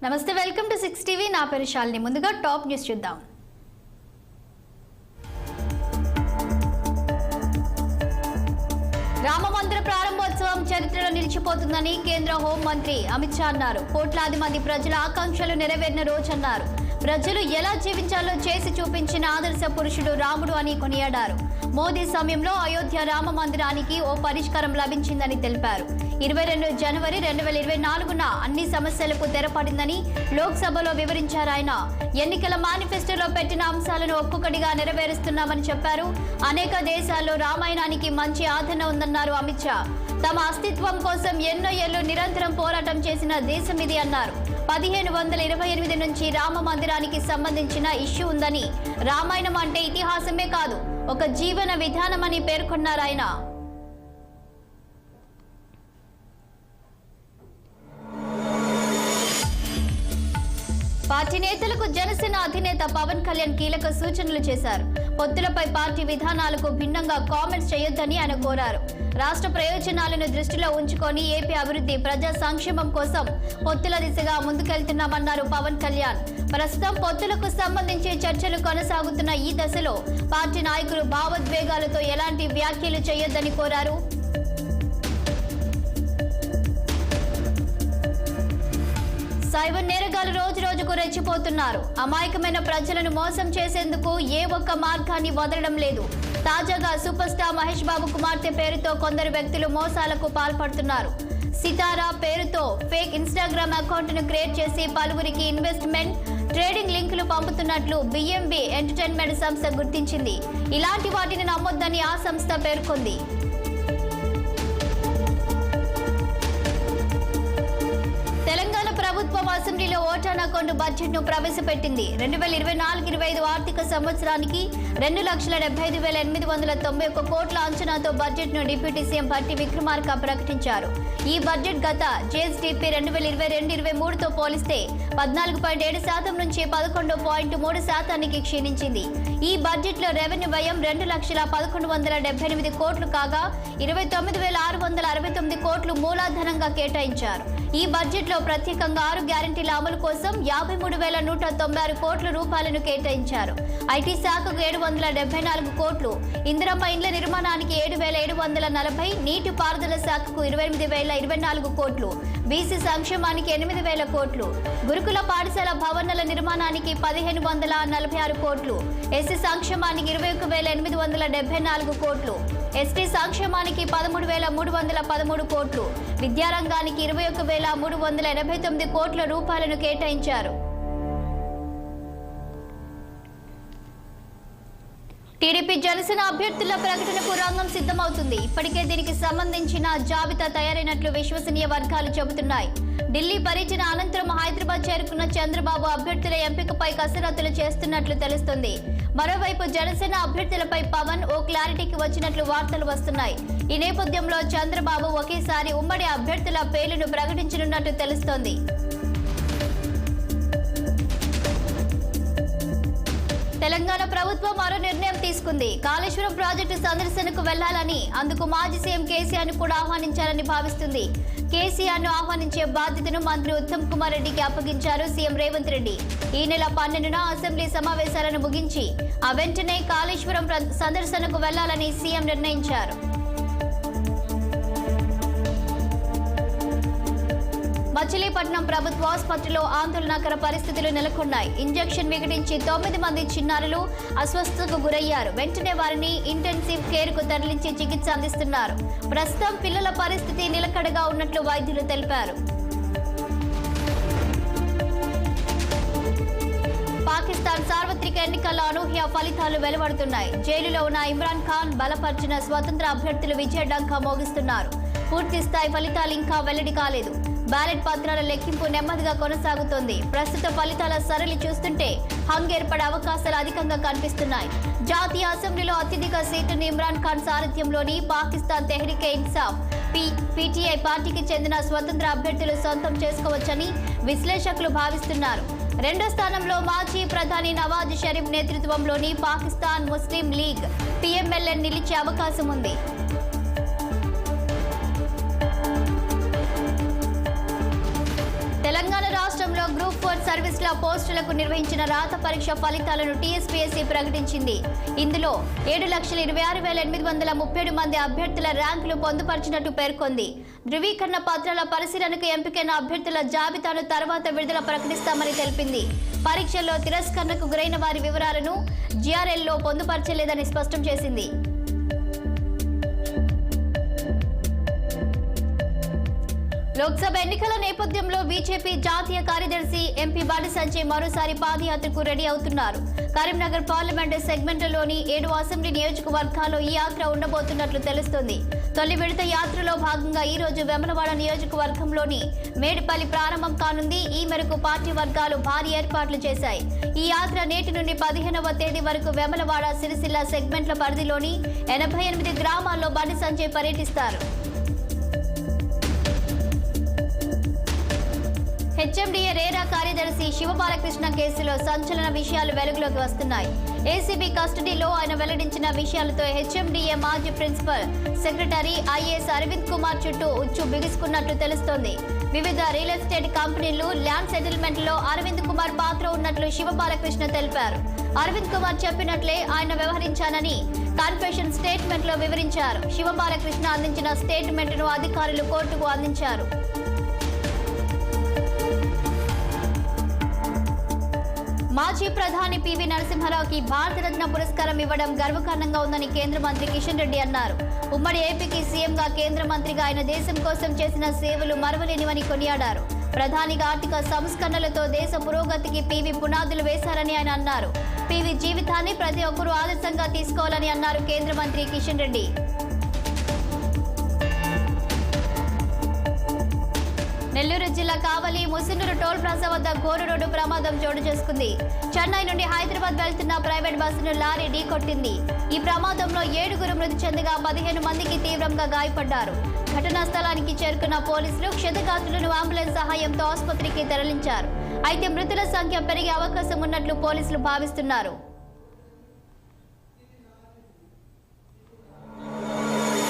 నమస్తే, welcome to 6 TV. నా పేరు శాలిని. ముందుగా టాప్ న్యూస్ చూద్దాం. రామ మందిర ప్రారంభోత్సవం చరిత్రలో నిలిచిపోతుందని కేంద్ర హోంమంత్రి అమిత్ షా అన్నారు. కోట్లాది మంది ప్రజల ఆకాంక్షలు నెరవేరిన రోజన్నారు. ప్రజలు ఎలా జీవించాలో చేసి చూపించిన ఆదర్శ పురుషుడు రాముడు అని కొనియాడారు. మోదీ సమయంలో అయోధ్య రామ మందిరానికి ఓ పరిష్కారం లభించిందని తెలిపారు. 22 జనవరి 2024న అన్ని సమస్యలకు తెరపడిందని లోక్సభలో వివరించారు ఆయన. ఎన్నికల మేనిఫెస్టోలో పెట్టిన అంశాలను ఒక్కొక్కటిగా నెరవేరుస్తున్నామని చెప్పారు. అనేక దేశాల్లో రామాయణానికి మంచి ఆదరణ ఉందన్నారు అమిత్ షా. తమ అస్తిత్వం కోసం ఎన్నో ఏళ్లు నిరంతరం పోరాటం చేసిన దేశం ఇది అన్నారు. 1528 నుంచి రామ మందిరానికి సంబంధించిన ఇష్యూ ఉందని, రామాయణం అంటే ఇతిహాసమే కాదు, ఒక జీవన విధానమని పేర్కొన్నారు ఆయన. పార్టీ నేతలకు జనసేన అధినేత పవన్ కళ్యాణ్ కీలక సూచనలు చేశారు. పొత్తులపై పార్టీ విధానాలకు భిన్నంగా కామెంట్స్ చేయొద్దని ఆయన కోరారు. రాష్ట్ర ప్రయోజనాలను దృష్టిలో ఉంచుకొని ఏపీ అభివృద్ధి, ప్రజా సంక్షేమం కోసం పొత్తుల దిశగా ముందుకెళ్తున్నామన్నారు పవన్ కళ్యాణ్. ప్రస్తుతం పొత్తులకు సంబంధించి చర్చలు కొనసాగుతున్న ఈ దశలో పార్టీ నాయకులు భావోద్వేగాలతో ఎలాంటి వ్యాఖ్యలు చేయొద్దని కోరారు. సైబర్ నేరగాళ్లు రోజు రోజుకు రెచ్చిపోతున్నారు. అమాయకమైన ప్రజలను మోసం చేసేందుకు ఏ ఒక్క మార్గాన్ని వదలడం లేదు. తాజాగా సూపర్ స్టార్ మహేష్ బాబు కుమార్తె పేరుతో కొందరు వ్యక్తులు మోసాలకు పాల్పడుతున్నారు. సితారా పేరుతో ఫేక్ ఇన్స్టాగ్రామ్ అకౌంట్ను క్రియేట్ చేసి పలువురికి ఇన్వెస్ట్మెంట్, ట్రేడింగ్ లింకులు పంపుతున్నట్లు బిఎంబి ఎంటర్టైన్మెంట్ సంస్థ గుర్తించింది. ఇలాంటి వాటిని నమ్మొద్దని ఆ సంస్థ పేర్కొంది. తెలంగాణ ప్రభుత్వం అసెంబ్లీలో ఓటాన్ అకౌంట్ బడ్జెట్ ను ప్రవేశపెట్టింది. 2024-25 ఆర్థిక సంవత్సరానికి 2,75,891 కోట్ల అంచనాతో బడ్జెట్ ను డిప్యూటీ సీఎం భట్టి విక్రమార్క ప్రకటించారు. ఈ బడ్జెట్ గత జీఎస్డీపీ 2022-23తో పోలిస్తే 14.7% నుంచి 11.3% క్షీణించింది. ఈ బడ్జెట్ లో రెవెన్యూ వ్యయం 2,11,178 కోట్లు కాగా 29,669 కోట్లు మూలధనంగా కేటాయించారు. ఈ బడ్జెట్ లో ప్రత్యేకంగా 6 గ్యారంటీల అమలు కోసం 53,196 కోట్ల రూపాయలను కేటాయించారు. ఐటీ శాఖకు 774 కోట్లు, ఇందిరమ్మ ఇండ్ల నిర్మాణానికి 7,740, నీటి పారుదల శాఖకు 28,024 కోట్లు, బీసీ సంక్షేమానికి 8,000 కోట్లు, గురుకుల పాఠశాల భవనాల నిర్మాణానికి 1,546 కోట్లు, ఎస్సీ సంక్షేమానికి 21,874 కోట్లు, ఎస్టీ సంక్షేమానికి 13,313 కోట్లు, విద్యారంగానికి 21,389 కోట్ల రూపాయలను కేటాయించారు. టీడీపీ జనసేన అభ్యర్థుల ప్రకటనకు రంగం సిద్ధమవుతుంది. ఇప్పటికే దీనికి సంబంధించిన జాబితా తయారైనట్లు విశ్వసనీయ వర్గాలు చెబుతున్నాయి. ఢిల్లీ పర్యటన అనంతరం హైదరాబాద్ చేరుకున్న చంద్రబాబు అభ్యర్థుల ఎంపికపై కసరత్తులు చేస్తున్నట్లు తెలుస్తుంది. మరోవైపు జనసేన అభ్యర్థులపై పవన్ ఓ క్లారిటీకి వచ్చినట్లు వార్తలు వస్తున్నాయి. ఈ నేపథ్యంలో చంద్రబాబు ఒకేసారి ఉమ్మడి అభ్యర్థుల పేర్లను ప్రకటించనున్నట్టు తెలుస్తోంది. తెలంగాణ ప్రభుత్వం మరో నిర్ణయం తీసుకుంది. కాళేశ్వరం ప్రాజెక్టు సందర్శనకు వెళ్లాలని, అందుకు మాజీ సీఎం కేసీఆర్ ను కూడా ఆహ్వానించాలని భావిస్తుంది. కేసీఆర్ ను ఆహ్వానించే బాధ్యతను మంత్రి ఉత్తమ్ కుమార్ రెడ్డికి అప్పగించారు సీఎం రేవంత్ రెడ్డి. ఈ నెల 12న అసెంబ్లీ సమావేశాలను ముగించి ఆ వెంటనే కాళేశ్వరం సందర్శనకు వెళ్లాలని సీఎం నిర్ణయించారు. మచిలీపట్నం ప్రభుత్వ ఆసుపత్రిలో ఆందోళనకర పరిస్థితులు నెలకొన్నాయి. ఇంజెక్షన్ వికటించి 9 మంది చిన్నారులు అస్వస్థతకు గురయ్యారు. వెంటనే వారిని ఇంటెన్సివ్ కేర్ కు తరలించి చికిత్స అందిస్తున్నారు. ప్రస్తుతం పిల్లల పరిస్థితి నిలకడగా ఉన్నట్లు వైద్యులు తెలిపారు. పాకిస్తాన్ సార్వత్రిక ఎన్నికల అనూహ్య ఫలితాలు వెలువడుతున్నాయి. జైలులో ఉన్న ఇమ్రాన్ ఖాన్ బలపరిచిన స్వతంత్ర అభ్యర్థులు విజయఢంకా మోగిస్తున్నారు. పూర్తి స్థాయి ఫలితాలు ఇంకా వెల్లడి కాలేదు. బ్యాలెట్ పత్రాల లెక్కింపు నెమ్మదిగా కొనసాగుతోంది. ప్రస్తుత ఫలితాల సరళి చూస్తుంటే హంగ్ ఏర్పడే అవకాశాలు అధికంగా కనిపిస్తున్నాయి. జాతీయ అసెంబ్లీలో అత్యధిక సీటును ఇమ్రాన్ ఖాన్ సారథ్యంలోని పాకిస్తాన్ తెహ్రీకే ఇన్సాఫ్ పీటీఐ పార్టీకి చెందిన స్వతంత్ర అభ్యర్థులు సొంతం చేసుకోవచ్చని విశ్లేషకులు భావిస్తున్నారు. రెండో స్థానంలో మాజీ ప్రధాని నవాజ్ షరీఫ్ నేతృత్వంలోని పాకిస్తాన్ ముస్లిం లీగ్ పీఎంఎల్ఎన్ నిలిచే అవకాశం ఉంది. తెలంగాణ రాష్ట్రంలో గ్రూప్ 4 సర్వీసుల పోస్టులకు నిర్వహించిన రాత పరీక్ష ఫలితాలను టీఎస్పీఎస్సీ ప్రకటించింది. ఇందులో 7,26,837 మంది అభ్యర్థుల ర్యాంకులు పొందుపరిచినట్టు పేర్కొంది. ధృవీకరణ పత్రాల పరిశీలనకు ఎంపికైన అభ్యర్థుల జాబితాను తర్వాత విడుదల ప్రకటిస్తామని తెలిపింది. పరీక్షల్లో తిరస్కరణకు గురైన వారి వివరాలను జీఆర్ఎల్లో పొందుపరచలేదని స్పష్టం చేసింది. లోక్సభ ఎన్నికల నేపథ్యంలో బీజేపీ జాతీయ కార్యదర్శి ఎంపీ బండి సంజయ్ మరోసారి పాదయాత్రకు రెడీ అవుతున్నారు. కరీంనగర్ పార్లమెంటు సెగ్మెంట్లోని 7 అసెంబ్లీ నియోజకవర్గాల్లో ఈ యాత్ర ఉండబోతున్నట్లు తెలుస్తోంది. తొలి విడత యాత్రలో భాగంగా ఈ రోజు వేములవాడ నియోజకవర్గంలోని మేడిపల్లి ప్రారంభం కానుంది. ఈ మేరకు పార్టీ వర్గాలు భారీ ఏర్పాట్లు చేశాయి. ఈ యాత్ర నేటి నుండి 15వ తేదీ వరకు వేములవాడ, సిరిసిల్ల సెగ్మెంట్ల పరిధిలోని 88 గ్రామాల్లో బండి సంజయ్ పర్యటిస్తారు. హెచ్ఎండిఏ రేరా కార్యదర్శి శివబాలకృష్ణ కేసులో సంచలన విషయాలు వెలుగులోకి వస్తున్నాయి. ఏసీబీ కస్టడీలో ఆయన వెల్లడించిన విషయాలతో హెచ్ఎండిఏ మాజీ principal secretary IAS Arvind Kumar చుట్టూ ఉచ్చు బిగుసుకున్నట్లు తెలుస్తోంది. వివిధ రియల్ ఎస్టేట్ కంపెనీలు, ల్యాండ్ సెటిల్మెంట్ లో అరవింద్ కుమార్ పాత్ర ఉన్నట్లు శివబాలకృష్ణ తెలిపారు. అరవింద్ కుమార్ చెప్పినట్లే ఆయన వ్యవహరించానని కన్ఫెషన్ స్టేట్మెంట్ లో వివరించారు. శివబాలకృష్ణ అందించిన స్టేట్మెంట్ ను అధికారులు కోర్టుకు అందించారు. మాజీ ప్రధాని పివి నరసింహారావుకి భారతరత్న పురస్కారం ఇవ్వడం గర్వకారణంగా ఉందని కేంద్ర మంత్రి కిషన్ రెడ్డి అన్నారు. ఉమ్మడి ఏపీకి సీఎంగా, కేంద్ర మంత్రిగా ఆయన దేశం కోసం చేసిన సేవలు మరవలేనివని కొనియాడారు. ప్రధానిగా ఆర్థిక సంస్కరణలతో దేశ పురోగతికి పివి పునాదులు వేశారని ఆయన అన్నారు. పివి జీవితాన్ని ప్రతి ఒక్కరూ ఆదర్శంగా తీసుకోవాలని అన్నారు కేంద్ర మంత్రి కిషన్ రెడ్డి. నెల్లూరు జిల్లా కావలి ముసినూరు టోల్ ప్లాజా వద్ద ఘోర రోడ్డు ప్రమాదం చోటు చేసుకుంది. చెన్నై నుండి హైదరాబాద్ వెళ్తున్న ప్రైవేట్ బస్సును లారీ ఢీకొట్టింది. ఈ ప్రమాదంలో 7 మృతి చెందగా 15 మందికి తీవ్రంగా గాయపడ్డారు. ఘటనా స్థలానికి చేరుకున్న పోలీసులు క్షతగాత్రులను అంబులెన్స్ సహాయంతో ఆసుపత్రికి తరలించారు. అయితే మృతుల సంఖ్య పెరిగే అవకాశం ఉన్నట్లు పోలీసులు భావిస్తున్నారు.